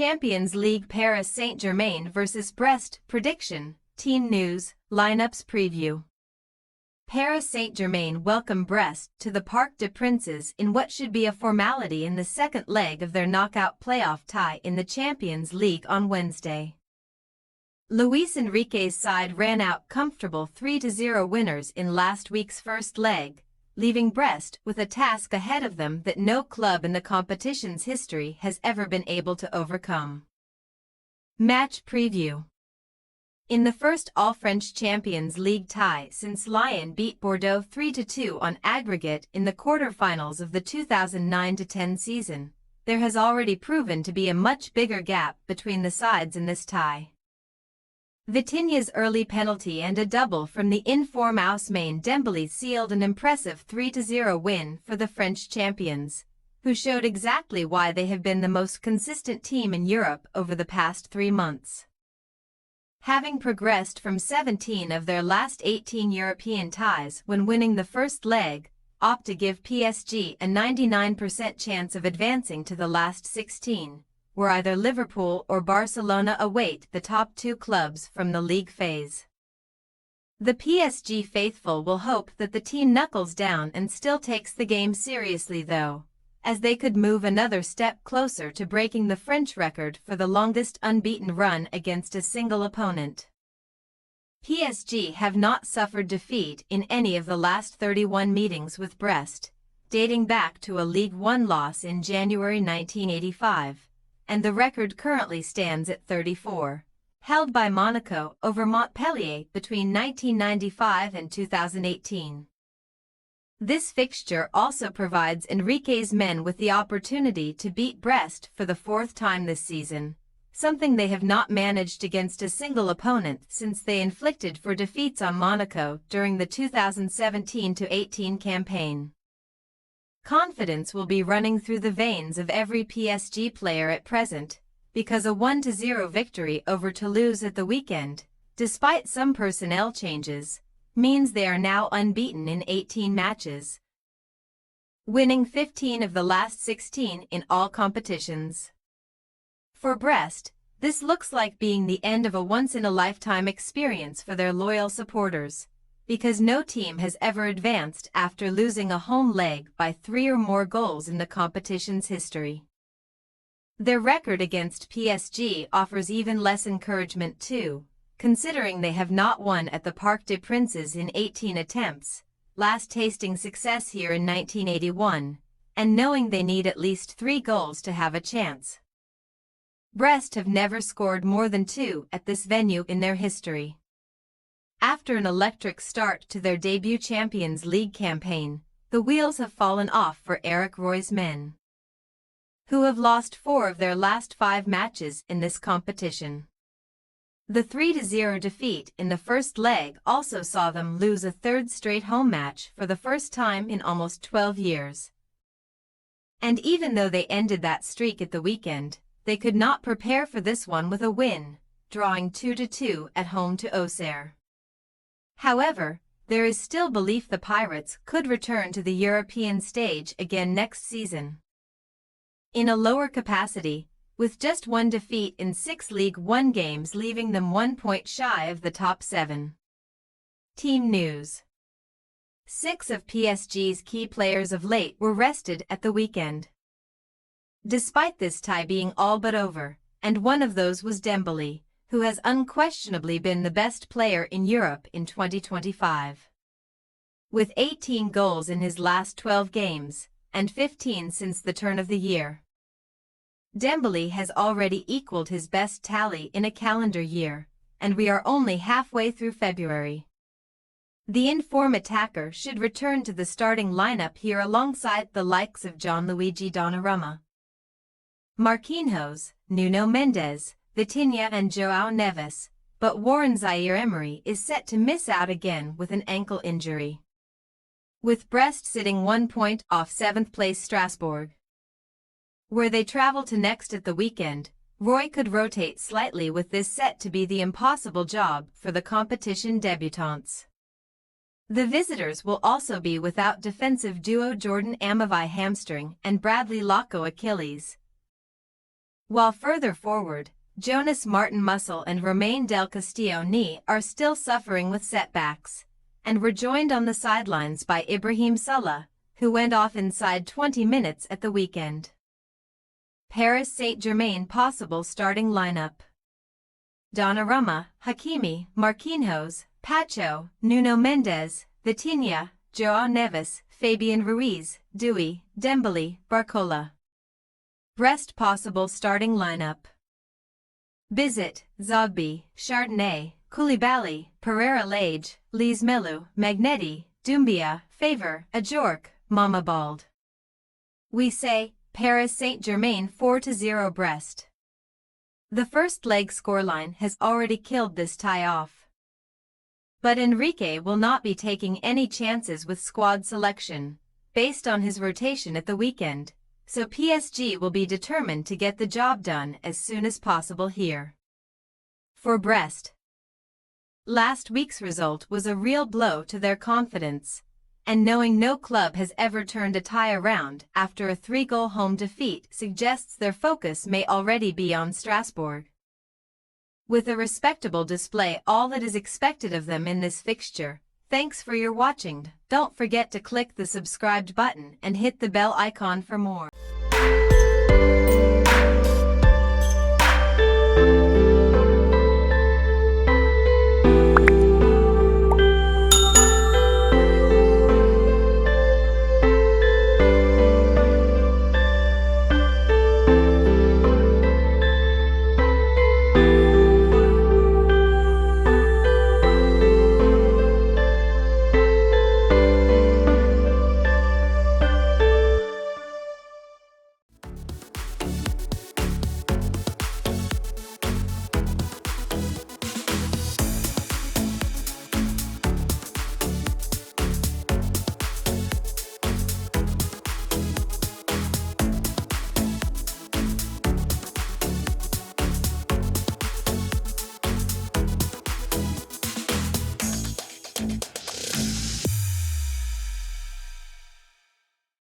Champions League Paris Saint-Germain vs Brest prediction, team news, lineups preview. Paris Saint-Germain welcome Brest to the Parc des Princes in what should be a formality in the second leg of their knockout playoff tie in the Champions League on Wednesday. Luis Enrique's side ran out comfortable 3-0 winners in last week's first leg, leaving Brest with a task ahead of them that no club in the competition's history has ever been able to overcome. Match preview. In the first All-French Champions League tie since Lyon beat Bordeaux 3-2 on aggregate in the quarter-finals of the 2009-10 season, there has already proven to be a much bigger gap between the sides in this tie. Vitinha's early penalty and a double from the in-form Ousmane Dembélé sealed an impressive 3-0 win for the French champions, who showed exactly why they have been the most consistent team in Europe over the past 3 months. Having progressed from 17 of their last 18 European ties when winning the first leg, opt to give PSG a 99% chance of advancing to the last 16. Where either Liverpool or Barcelona await the top 2 clubs from the league phase. The PSG faithful will hope that the team knuckles down and still takes the game seriously though, as they could move another step closer to breaking the French record for the longest unbeaten run against a single opponent. PSG have not suffered defeat in any of the last 31 meetings with Brest, dating back to a Ligue 1 loss in January 1985. And the record currently stands at 34, held by Monaco over Montpellier between 1995 and 2018. This fixture also provides Enrique's men with the opportunity to beat Brest for the 4th time this season, something they have not managed against a single opponent since they inflicted 4 defeats on Monaco during the 2017-18 campaign. Confidence will be running through the veins of every PSG player at present, because a 1-0 victory over Toulouse at the weekend, despite some personnel changes, means they are now unbeaten in 18 matches, winning 15 of the last 16 in all competitions. For Brest, this looks like being the end of a once-in-a-lifetime experience for their loyal supporters, because no team has ever advanced after losing a home leg by 3 or more goals in the competition's history. Their record against PSG offers even less encouragement too, considering they have not won at the Parc des Princes in 18 attempts, last tasting success here in 1981, and knowing they need at least 3 goals to have a chance. Brest have never scored more than 2 at this venue in their history. After an electric start to their debut Champions League campaign, the wheels have fallen off for Eric Roy's men, who have lost 4 of their last 5 matches in this competition. The 3-0 defeat in the first leg also saw them lose a 3rd straight home match for the first time in almost 12 years. And even though they ended that streak at the weekend, they could not prepare for this one with a win, drawing 2-2 at home to Auxerre. However, there is still belief the Pirates could return to the European stage again next season. In a lower capacity, with just 1 defeat in 6 League 1 games leaving them 1 point shy of the top 7. Team news. 6 of PSG's key players of late were rested at the weekend. Despite this tie being all but over, and one of those was Dembélé, who has unquestionably been the best player in Europe in 2025. With 18 goals in his last 12 games, and 15 since the turn of the year. Dembélé has already equaled his best tally in a calendar year, and we are only halfway through February. The in-form attacker should return to the starting lineup here alongside the likes of Gianluigi Donnarumma, Marquinhos, Nuno Mendes, Vitinha and João Neves, but Warren Zaire-Emery is set to miss out again with an ankle injury, with Brest sitting 1 point off 7th place Strasbourg, where they travel to next at the weekend. Roy could rotate slightly with this set to be the impossible job for the competition debutants. The visitors will also be without defensive duo Jordan Amavai hamstring and Bradley Locko Achilles, While further forward, Jonas Martin Muscle and Romain Del Castillo knee are still suffering with setbacks, and were joined on the sidelines by Ibrahim Salah, who went off inside 20 minutes at the weekend. Paris Saint-Germain possible starting lineup: Donnarumma, Hakimi, Marquinhos, Pacho, Nuno Mendes, Vitinha, João Neves, Fabian Ruiz, Dewey, Dembele, Barcola. Brest possible starting lineup: Bizet, Zogby, Chardonnay, Koulibaly, Pereira Lage, Lise Melu, Magnetti, Doumbia, Favre, Ajorc, Mama Bald. We say, Paris Saint-Germain 4-0 Brest. The first leg scoreline has already killed this tie-off. But Enrique will not be taking any chances with squad selection, based on his rotation at the weekend, so PSG will be determined to get the job done as soon as possible here. For Brest, last week's result was a real blow to their confidence, and knowing no club has ever turned a tie around after a 3-goal home defeat suggests their focus may already be on Strasbourg. With a respectable display all that is expected of them in this fixture. Thanks for your watching. Don't forget to click the subscribed button and hit the bell icon for more.